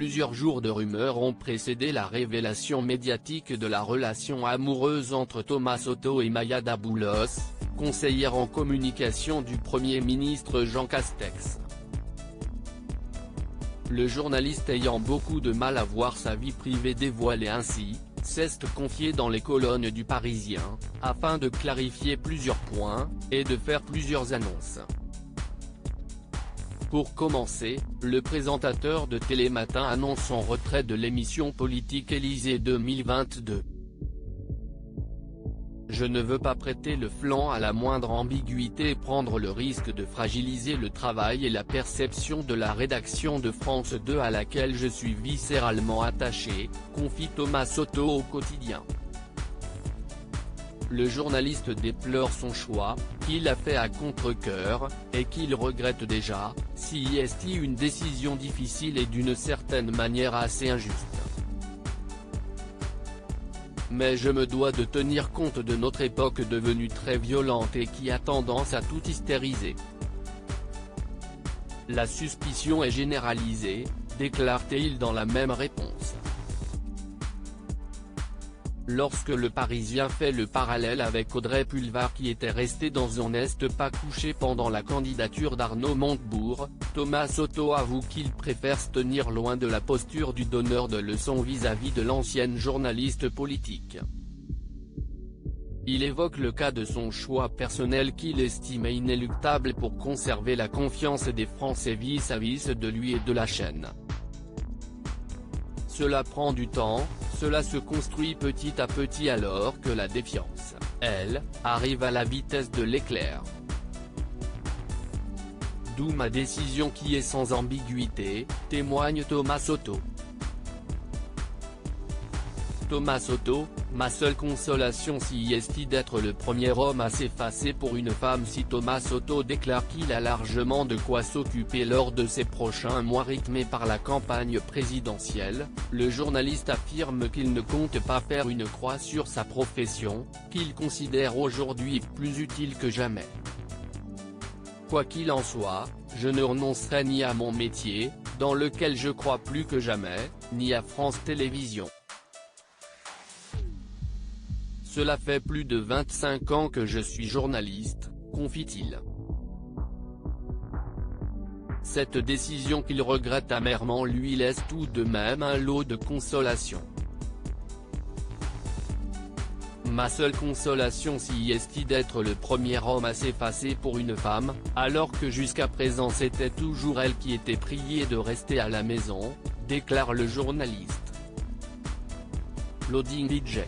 Plusieurs jours de rumeurs ont précédé la révélation médiatique de la relation amoureuse entre Thomas Soto et Maya Daboulos, conseillère en communication du Premier ministre Jean Castex. Le journaliste ayant beaucoup de mal à voir sa vie privée dévoilée ainsi, s'est confié dans les colonnes du Parisien, afin de clarifier plusieurs points, et de faire plusieurs annonces. Pour commencer, le présentateur de Télématin annonce son retrait de l'émission politique Élysée 2022. Je ne veux pas prêter le flanc à la moindre ambiguïté et prendre le risque de fragiliser le travail et la perception de la rédaction de France 2 à laquelle je suis viscéralement attaché, confie Thomas Soto au Quotidien. Le journaliste déplore son choix, qu'il a fait à contre-cœur, et qu'il regrette déjà, si est une décision difficile et d'une certaine manière assez injuste. Mais je me dois de tenir compte de notre époque devenue très violente et qui a tendance à tout hystériser. La suspicion est généralisée, déclare-t-il dans la même réponse. Lorsque le Parisien fait le parallèle avec Audrey Pulvar qui était restée dans un nest pas couché pendant la candidature d'Arnaud Montebourg, Thomas Soto avoue qu'il préfère se tenir loin de la posture du donneur de leçons vis-à-vis de l'ancienne journaliste politique. Il évoque le cas de son choix personnel qu'il estimait inéluctable pour conserver la confiance des Français vis-à-vis de lui et de la chaîne. Cela prend du temps, cela se construit petit à petit alors que la défiance, elle, arrive à la vitesse de l'éclair. D'où ma décision qui est sans ambiguïté, témoigne Thomas Soto. Thomas Soto, ma seule consolation si est d'être le premier homme à s'effacer pour une femme. Si Thomas Soto déclare qu'il a largement de quoi s'occuper lors de ces prochains mois rythmés par la campagne présidentielle, le journaliste affirme qu'il ne compte pas faire une croix sur sa profession, qu'il considère aujourd'hui plus utile que jamais. Quoi qu'il en soit, je ne renoncerai ni à mon métier, dans lequel je crois plus que jamais, ni à France Télévisions. Cela fait plus de 25 ans que je suis journaliste, confie-t-il. Cette décision qu'il regrette amèrement lui laisse tout de même un lot de consolation. Ma seule consolation si est d'être le premier homme à s'effacer pour une femme, alors que jusqu'à présent c'était toujours elle qui était priée de rester à la maison, déclare le journaliste. Loading DJ.